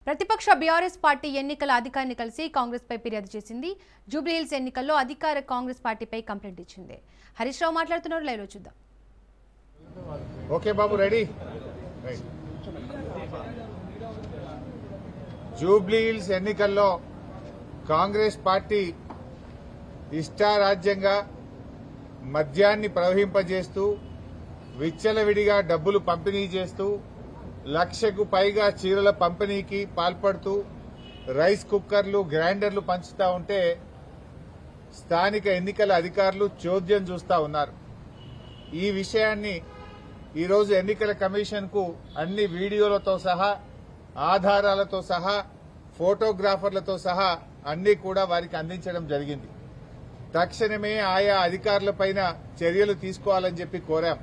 ప్రతిపక్ష BRS party ఎన్నికల అధికారిని కలిసి కాంగ్రెస్ పై ఫిర్యాదు చేసింది. జూబ్లీహిల్స్ ఎన్నికల్లో అధికార కాంగ్రెస్ పార్టీపై కంప్లైంట్ ఇచ్చింది. హరీష్ రావు మాట్లాడుతున్నారు, లైవ్ లో చూద్దాం. ఓకే బాబు, రెడీ. జూబ్లీహిల్స్ ఎన్నికల్లో కాంగ్రెస్ పార్టీ ఇష్టారాజ్యంగా మద్యాన్ని ప్రవహింపజేస్తూ విచ్చలవిడిగా డబ్బులు పంపిణీ చేస్తూ 1,00,000కు పైగా చీరల పంపిణీకి పాల్పడుతూ రైస్ కుక్కర్లు, గ్రైండర్లు పంచుతా ఉంటే స్థానిక ఎన్నికల అధికారులు చోద్యం చూస్తా ఉన్నారు. ఈ విషయాన్ని ఈరోజు ఎన్నికల కమిషన్ కు అన్ని వీడియోలతో సహా, ఆధారాలతో సహా, ఫోటోగ్రాఫర్లతో సహా అన్ని కూడా వారికి అందించడం జరిగింది. తక్షణమే ఆయా అధికారులపైన చర్యలు తీసుకోవాలని చెప్పి కోరాం.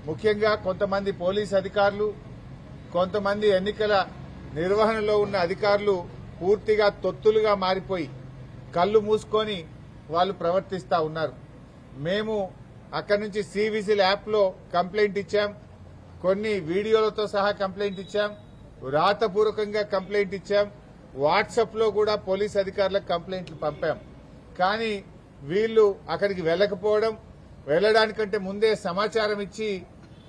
ముఖ్యంగా కొంతమంది పోలీస్ అధికారులు, కొంతమంది ఎన్నికల నిర్వహణలో ఉన్న అధికారులు పూర్తిగా తొత్తులుగా మారిపోయి కళ్లు మూసుకొని వాళ్ళు ప్రవర్తిస్తా ఉన్నారు. మేము అక్కడి నుంచి సివిజిల్ యాప్లో కంప్లైంట్ ఇచ్చాం, కొన్ని వీడియోలతో సహా కంప్లైంట్ ఇచ్చాం, రాతపూర్వకంగా కంప్లైంట్ ఇచ్చాం, వాట్సాప్ లో కూడా పోలీస్ అధికారులకు కంప్లైంట్లు పంపాం. కానీ వీళ్లు అక్కడికి వెళ్లకపోవడం, వెళ్లడానికంటే ముందే సమాచారం ఇచ్చి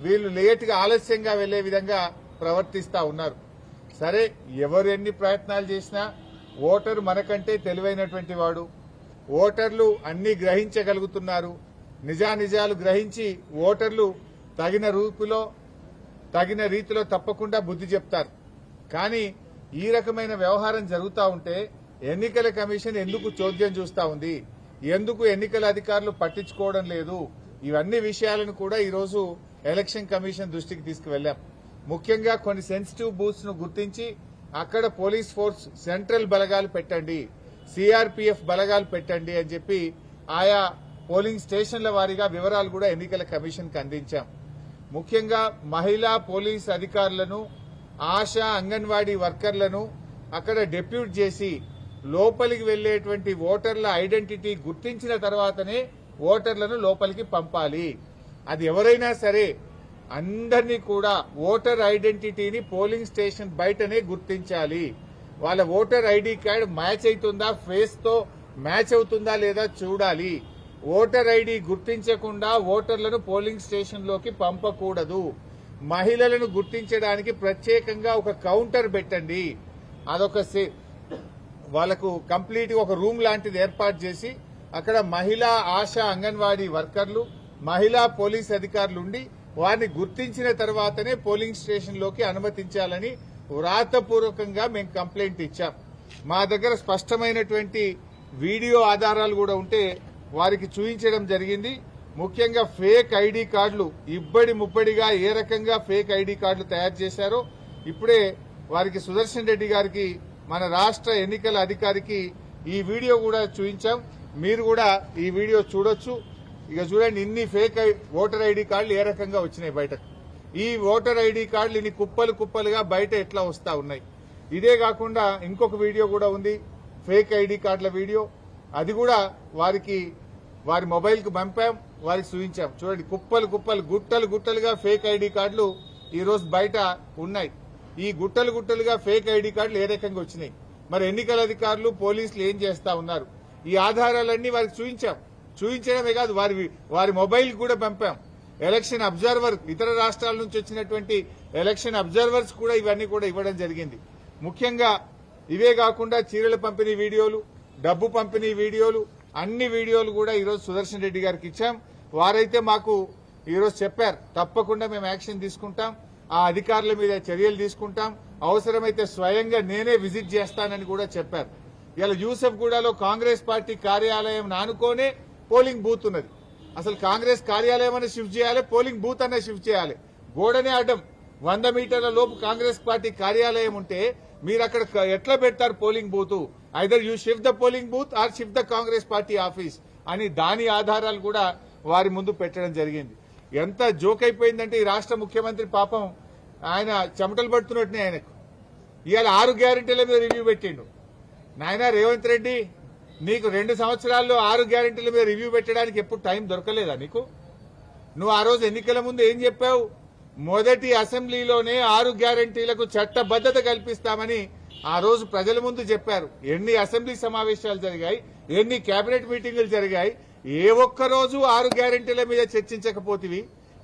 వీళ్లు లేటుగా ఆలస్యంగా వెళ్లే విధంగా ప్రవర్తిస్తా ఉన్నారు. సరే, ఎవరు ఎన్ని ప్రయత్నాలు చేసినా ఓటరు మనకంటే తెలివైనటువంటి వాడు. ఓటర్లు అన్ని గ్రహించగలుగుతున్నారు. నిజానిజాలు గ్రహించి ఓటర్లు తగిన రీతిలో తప్పకుండా బుద్ధి చెప్తారు. కానీ ఈ రకమైన వ్యవహారం జరుగుతూ ఉంటే ఎన్నికల కమిషన్ ఎందుకు చోద్యం చూస్తా ఉంది, ఎందుకు ఎన్నికల అధికారులు పట్టించుకోవడం లేదు, ఇవన్నీ విషయాలను కూడా ఈరోజు ఎలక్షన్ కమిషన్ దృష్టికి తీసుకువెళ్లాం. ముఖ్యంగా కొన్ని సెన్సిటివ్ బూత్స్ ను గుర్తించి అక్కడ పోలీస్ ఫోర్స్ సెంట్రల్ బలగాలు పెట్టండి, సిఆర్పీఎఫ్ బలగాలు పెట్టండి అని చెప్పి ఆయా పోలింగ్ స్టేషన్ల వారీగా వివరాలు కూడా ఎన్నికల కమిషన్ కు అందించాం. ముఖ్యంగా మహిళా పోలీస్ అధికారులను, ఆశా, అంగన్వాడీ వర్కర్లను అక్కడ డెప్యూట్ చేసి లోపలికి వెళ్లేటువంటి ఓటర్ల ఐడెంటిటీ గుర్తించిన తర్వాతనే ఓటర్లను లోపలికి పంపాలి. అది ఎవరైనా సరే అందరినీ కూడా ఓటర్ ఐడెంటిటీని పోలింగ్ స్టేషన్ బయటనే గుర్తించాలి. వాళ్ళ ఓటర్ ఐడి కార్డు మ్యాచ్ అవుతుందా, ఫేస్ తో మ్యాచ్ అవుతుందా లేదా చూడాలి. ఓటర్ ఐడి గుర్తించకుండా ఓటర్లను పోలింగ్ స్టేషన్ లోకి పంపకూడదు. మహిళలను గుర్తించడానికి ప్రత్యేకంగా ఒక కౌంటర్ పెట్టండి. అదొక వాళ్లకు కంప్లీట్ ఒక రూమ్ లాంటిది ఏర్పాటు చేసి అక్కడ మహిళా, ఆశా, అంగన్వాడీ వర్కర్లు, మహిళా పోలీస్ అధికారులు ఉండి వారిని గుర్తించిన తర్వాతనే పోలింగ్ స్టేషన్ లోకి అనుమతించాలని వ్రాతపూర్వకంగా మేము కంప్లైంట్ ఇచ్చాం. మా దగ్గర స్పష్టమైనటువంటి వీడియో ఆధారాలు కూడా ఉంటే వారికి చూపించడం జరిగింది. ముఖ్యంగా ఫేక్ ఐడి కార్డులు ఇబ్బడి ముబ్బడిగా ఏ రకంగా ఫేక్ ఐడి కార్డులు తయారు చేశారో ఇప్పుడే వారికి సుదర్శన్ రెడ్డి గారికి, మన రాష్ట్ర ఎన్నికల అధికారికి ఈ వీడియో కూడా చూపించాం. మీరు కూడా ఈ వీడియో చూడొచ్చు. ఇక చూడండి, ఇన్ని ఫేక్ ఓటర్ ఐడి కార్డులు ఏ రకంగా వచ్చినాయి బయటకు. ఈ ఓటర్ ఐడి కార్డులు ఇన్ని కుప్పలు కుప్పలుగా బయట ఎట్లా వస్తా ఉన్నాయి. ఇదే కాకుండా ఇంకొక వీడియో కూడా ఉంది, ఫేక్ ఐడి కార్డుల వీడియో. అది కూడా వారి మొబైల్ కు పంపాం, వారికి చూపించాం. చూడండి, కుప్పలు కుప్పలు, గుట్టలు గుట్టలుగా ఫేక్ ఐడి కార్డులు ఈ రోజు బయట ఉన్నాయి. ఈ గుట్టలు గుట్టలుగా ఫేక్ ఐడి కార్డులు ఏ రకంగా వచ్చినాయి, మరి ఎన్నికల అధికారులు, పోలీసులు ఏం చేస్తా ఉన్నారు, ఈ ఆధారాలన్నీ వారికి చూపించాం. చూపించడమే కాదు, వారి మొబైల్ కూడా పంపాం. ఎలక్షన్ అబ్జర్వర్, ఇతర రాష్ట్రాల నుంచి వచ్చినటువంటి ఎలక్షన్ అబ్జర్వర్స్ కూడా ఇవన్నీ కూడా ఇవ్వడం జరిగింది. ముఖ్యంగా ఇవే కాకుండా చీరల పంపిణీ వీడియోలు, డబ్బు పంపిణీ వీడియోలు, అన్ని వీడియోలు కూడా ఈరోజు సుదర్శన్ రెడ్డి గారికి ఇచ్చాం. వారైతే మాకు ఈరోజు చెప్పారు, తప్పకుండా మేము యాక్షన్ తీసుకుంటాం, ఆ అధికారుల మీద చర్యలు తీసుకుంటాం, అవసరమైతే స్వయంగా నేనే విజిట్ చేస్తానని కూడా చెప్పారు. ఇలా యూసఫ్గూడలో కాంగ్రెస్ పార్టీ కార్యాలయం నానుకోనే పోలింగ్ బూత్ ఉన్నది. అసలు కాంగ్రెస్ కార్యాలయం అనే షిఫ్ట్ చేయాలి, పోలింగ్ బూత్ అనే షిఫ్ట్ చేయాలి. గోడనే అడ్డం 100 మీటర్ల లోపు కాంగ్రెస్ పార్టీ కార్యాలయం ఉంటే మీరు అక్కడ ఎట్లా పెడతారు polling booth? Either you shift the polling booth are shift the Congress party office అని దాని ఆధారాలు కూడా వారి ముందు పెట్టడం జరిగింది. ఎంత జోక్ అయిపోయిందంటే ఈ రాష్ట్ర ముఖ్యమంత్రి పాపం ఆయన చెమటలు పడుతున్నట్టునే. ఆయనకు ఇవాళ 6 గ్యారెంటీల మీద రివ్యూ పెట్టిండు. నాయన రేవంత్ రెడ్డి, నీకు 2 సంవత్సరాల్లో 6 గ్యారెంటీల మీద రివ్యూ పెట్టడానికి ఎప్పుడు టైం దొరకలేదా నీకు? నువ్వు ఆ రోజు ఎన్నికల ముందు ఏం చెప్పావు? మొదటి అసెంబ్లీలోనే 6 గ్యారంటీలకు చట్టబద్ధత కల్పిస్తామని ఆ రోజు ప్రజల ముందు చెప్పారు. ఎన్ని అసెంబ్లీ సమావేశాలు జరిగాయి, ఎన్ని కేబినెట్ మీటింగులు జరిగాయి, ఏ ఒక్క రోజు 6 గ్యారంటీల మీద చర్చించకపోతివి.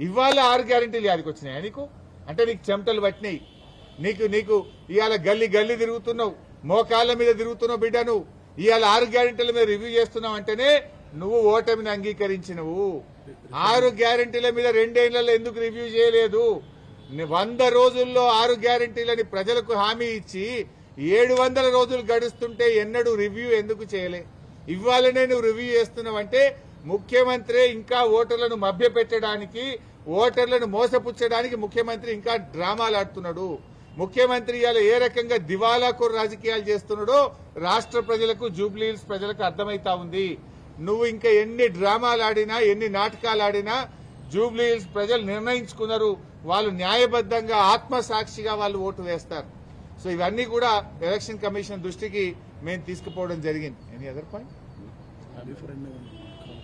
ఇవాళ 6 గ్యారంటీలు యాదికి వచ్చినాయా నీకు? అంటే నీకు చెమటలు పట్టినాయి. నీకు ఇవాళ గల్లీ గల్లీ తిరుగుతున్నావు, మోకాళ్ళ మీద తిరుగుతున్నావు బిడ్డ. నువ్వు ఇవాళ 6 గ్యారంటీల మీద రివ్యూ చేస్తున్నావు అంటేనే నువ్వు ఓటమిని అంగీకరించినవు. 6 గ్యారంటీల మీద 2 ఏళ్లలో ఎందుకు రివ్యూ చేయలేదు? 100 రోజుల్లో 6 గ్యారంటీలని ప్రజలకు హామీ ఇచ్చి 700 రోజులు గడుస్తుంటే ఎన్నడూ రివ్యూ ఎందుకు చేయలే? ఇవ్వాలనే నువ్వు రివ్యూ చేస్తున్నావంటే ముఖ్యమంత్రి ఇంకా ఓటర్లను మభ్యపెట్టడానికి, ఓటర్లను మోసపుచ్చడానికి ముఖ్యమంత్రి ఇంకా డ్రామాలు ఆడుతున్నాడు. ముఖ్యమంత్రి ఇవాళ ఏ రకంగా దివాలాకోరు రాజకీయాలు చేస్తున్నాడో రాష్ట్ర ప్రజలకు, జూబ్లీ హిల్స్ ప్రజలకు అర్థమైతా ఉంది. నువ్వు ఇంకా ఎన్ని డ్రామాలు ఆడినా, ఎన్ని నాటకాలు ఆడినా జూబ్లీ హిల్స్ ప్రజలు నిర్ణయించుకున్నారు. వాళ్ళు న్యాయబద్ధంగా, ఆత్మసాక్షిగా వాళ్ళు ఓటు వేస్తారు. సో ఇవన్నీ కూడా ఎలక్షన్ కమిషన్ దృష్టికి మేము తీసుకుపోవడం జరిగింది. Any other point?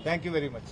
Thank you very much.